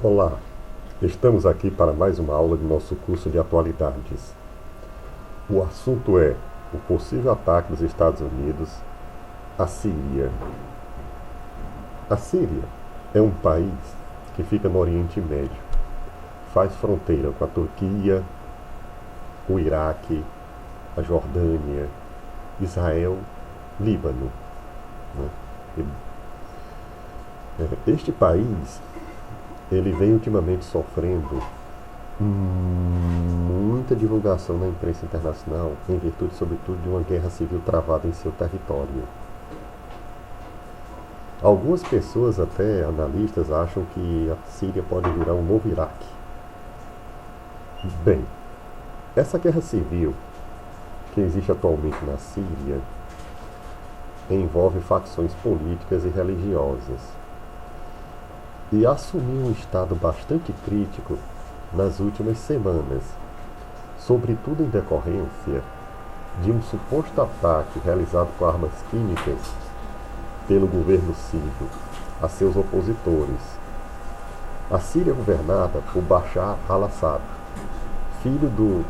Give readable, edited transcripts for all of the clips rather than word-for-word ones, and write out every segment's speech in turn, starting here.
Olá, estamos aqui para mais uma aula de nosso curso de atualidades. O assunto é o possível ataque dos Estados Unidos à Síria. A Síria é um país que fica no Oriente Médio. Faz fronteira com a Turquia, o Iraque, a Jordânia, Israel, Líbano, né? Este país ele vem ultimamente sofrendo muita divulgação na imprensa internacional em virtude, sobretudo, de uma guerra civil travada em seu território. Algumas pessoas, até analistas, acham que a Síria pode virar um novo Iraque. Bem, essa guerra civil que existe atualmente na Síria envolve facções políticas e religiosas e assumiu um estado bastante crítico nas últimas semanas, sobretudo em decorrência de um suposto ataque realizado com armas químicas pelo governo sírio a seus opositores. A Síria é governada por Bashar al-Assad, filho do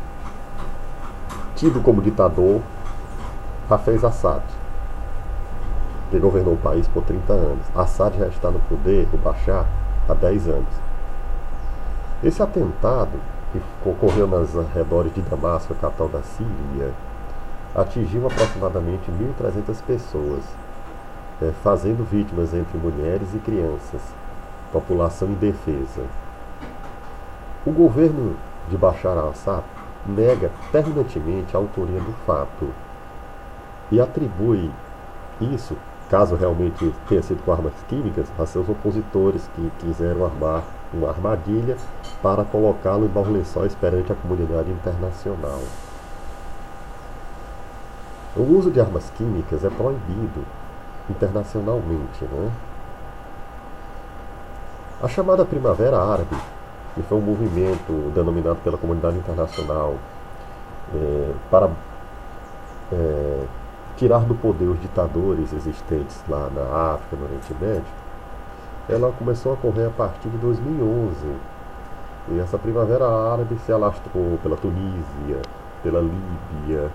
tido como ditador Hafez Assad, que governou o país por 30 anos. Assad já está no poder, o Bashar, há 10 anos. Esse atentado, que ocorreu nas arredores de Damasco, a capital da Síria, atingiu aproximadamente 1.300 pessoas, fazendo vítimas entre mulheres e crianças, população indefesa. O governo de Bashar al-Assad nega terminantemente a autoria do fato e atribui isso, caso realmente tenha sido com armas químicas, a seus opositores que quiseram armar uma armadilha para colocá-lo em maus lençóis perante a comunidade internacional. O uso de armas químicas é proibido internacionalmente, né? A chamada Primavera Árabe, que foi um movimento denominado pela comunidade internacional para tirar do poder os ditadores existentes lá na África, no Oriente Médio, ela começou a ocorrer a partir de 2011. E essa Primavera Árabe se alastrou pela Tunísia, pela Líbia,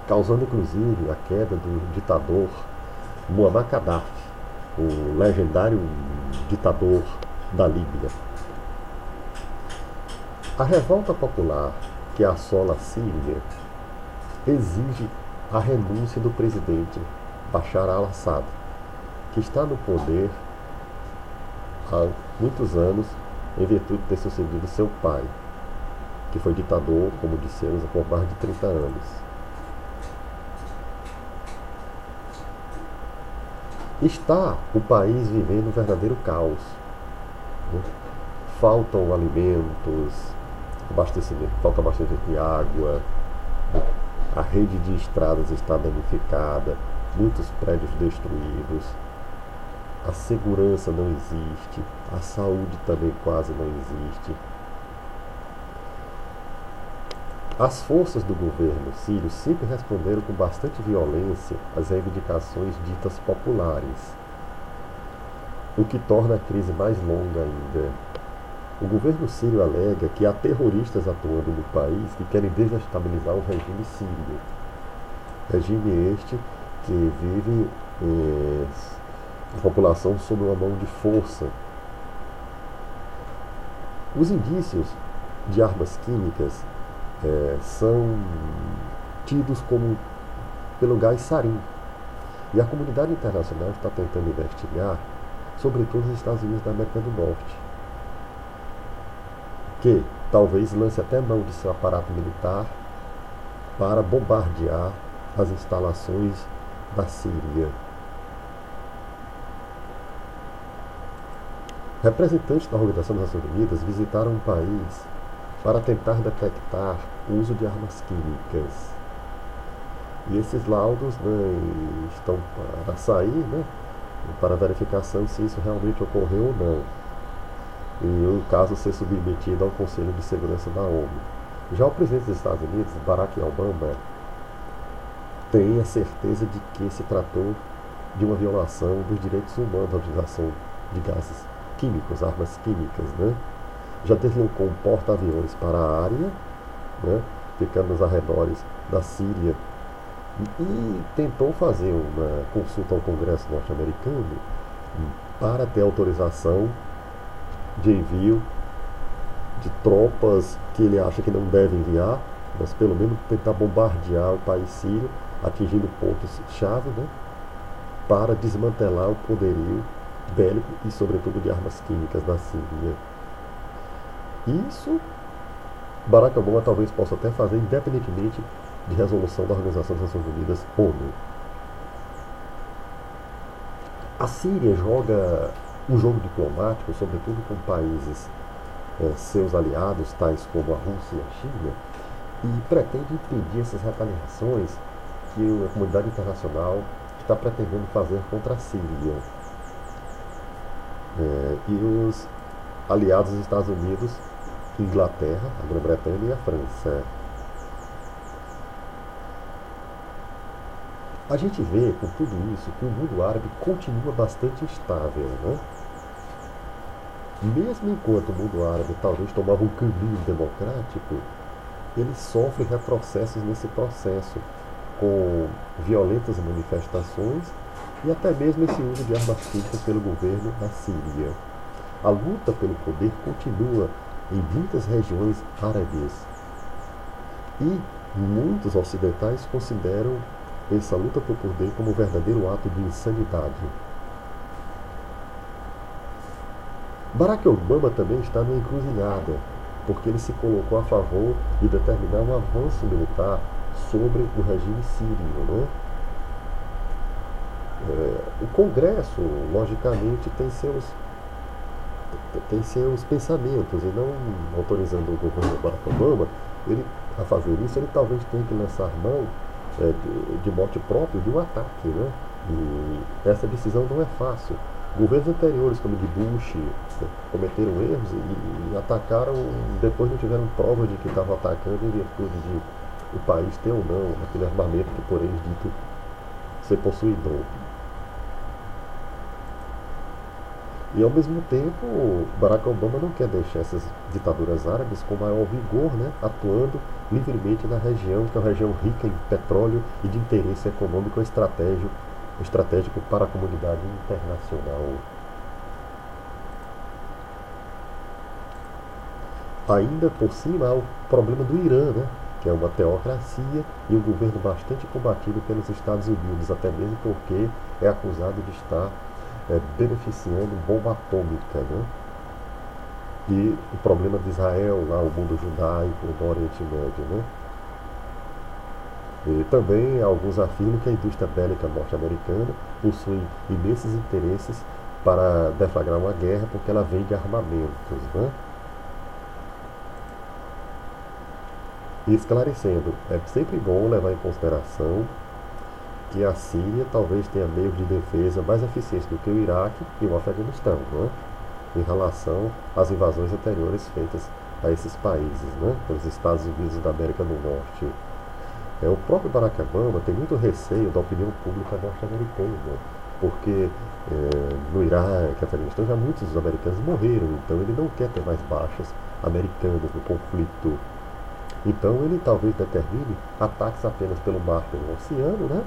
causando inclusive a queda do ditador Muammar Gaddafi, o legendário ditador da Líbia. A revolta popular que assola a Síria exige a renúncia do presidente Bashar al-Assad, que está no poder há muitos anos em virtude de ter sucedido seu pai, que foi ditador, como dissemos, por mais de 30 anos. Está o país vivendo um verdadeiro caos, né? Faltam alimentos, falta abastecimento de água, a rede de estradas está danificada, muitos prédios destruídos, a segurança não existe, a saúde também quase não existe. As forças do governo sírio sempre responderam com bastante violência às reivindicações ditas populares, o que torna a crise mais longa ainda. O governo sírio alega que há terroristas atuando no país que querem desestabilizar o regime sírio. Regime este que vive a população sob uma mão de força. Os indícios de armas químicas são tidos como pelo gás sarin. E a comunidade internacional está tentando investigar, sobretudo os Estados Unidos da América do Norte, que talvez lance até mão de seu aparato militar para bombardear as instalações da Síria. Representantes da Organização das Nações Unidas visitaram o país para tentar detectar o uso de armas químicas. E esses laudos, né, estão para sair, né, para verificação se isso realmente ocorreu ou não. E o caso ser submetido ao Conselho de Segurança da ONU. Já o presidente dos Estados Unidos, Barack Obama, tem a certeza de que se tratou de uma violação dos direitos humanos da utilização de gases químicos, armas químicas, né? Já deslocou um porta-aviões para a área, né? Ficando nos arredores da Síria, e tentou fazer uma consulta ao Congresso norte-americano para ter autorização de envio de tropas que ele acha que não deve enviar, mas pelo menos tentar bombardear o país sírio, atingindo pontos-chave, né, para desmantelar o poderio bélico e, sobretudo, de armas químicas da Síria. Isso Barack Obama talvez possa até fazer independentemente de resolução da Organização das Nações Unidas, ONU. A Síria joga um jogo diplomático, sobretudo com países seus aliados, tais como a Rússia e a China, e pretende impedir essas retaliações que a comunidade internacional está pretendendo fazer contra a Síria. E os aliados dos Estados Unidos, Inglaterra, a Grã-Bretanha e a França. A gente vê, com tudo isso, que o mundo árabe continua bastante instável, né? Mesmo enquanto o mundo árabe talvez tomava um caminho democrático, ele sofre retrocessos nesse processo, com violentas manifestações e até mesmo esse uso de armas químicas pelo governo da Síria. A luta pelo poder continua em muitas regiões árabes e muitos ocidentais consideram essa luta pelo poder como um verdadeiro ato de insanidade. Barack Obama também está numa encruzilhada, porque ele se colocou a favor de determinar um avanço militar sobre o regime sírio, né? O Congresso, logicamente, tem seus pensamentos, e não autorizando o governo Barack Obama a fazer isso, ele talvez tenha que lançar mão de mote próprio de um ataque, né? E essa decisão não é fácil. Governos anteriores, como o de Bush, cometeram erros e atacaram, depois não tiveram prova de que estavam atacando em virtude de o país ter ou não aquele armamento que por eles dito ser possuidor. E ao mesmo tempo, Barack Obama não quer deixar essas ditaduras árabes com maior vigor, né, atuando livremente na região, que é uma região rica em petróleo e de interesse econômico estratégico para a comunidade internacional. Ainda por cima há o problema do Irã, né, que é uma teocracia e um governo bastante combatido pelos Estados Unidos, até mesmo porque é acusado de estar beneficiando bomba atômica, né? E o problema de Israel, lá, o mundo judaico do Oriente Médio, né? E também alguns afirmam que a indústria bélica norte-americana possui imensos interesses para deflagrar uma guerra porque ela vende armamentos, né? E esclarecendo, é sempre bom levar em consideração que a Síria talvez tenha meios de defesa mais eficientes do que o Iraque e o Afeganistão, né? Em relação às invasões anteriores feitas a esses países, né? Pelos Estados Unidos da América do Norte. O próprio Barack Obama tem muito receio da opinião pública norte-americana, porque no Iraque e Afeganistão já muitos dos americanos morreram, então ele não quer ter mais baixas americanas no conflito. Então ele talvez determine ataques apenas pelo mar, pelo oceano, né?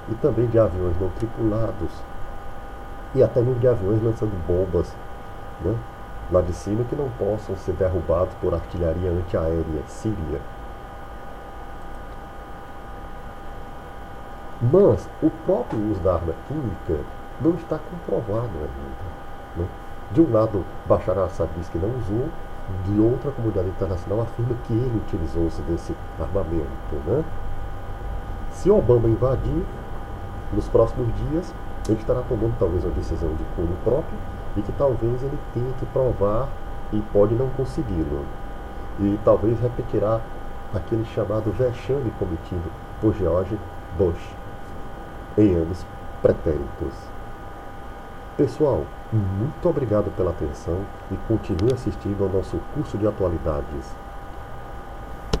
E também de aviões não tripulados, e até mesmo de aviões lançando bombas, né, lá de cima, que não possam ser derrubados por artilharia antiaérea síria. Mas o próprio uso da arma química não está comprovado ainda, né? De um lado, Bashar al-Assad diz que não usou, de outra, a comunidade internacional afirma que ele utilizou-se desse armamento, né? Se Obama invadir, nos próximos dias, ele estará tomando talvez uma decisão de cunho próprio e que talvez ele tenha que provar e pode não consegui-lo. E talvez repetirá aquele chamado vexame cometido por George Bush em anos pretéritos. Pessoal, muito obrigado pela atenção e continue assistindo ao nosso curso de atualidades.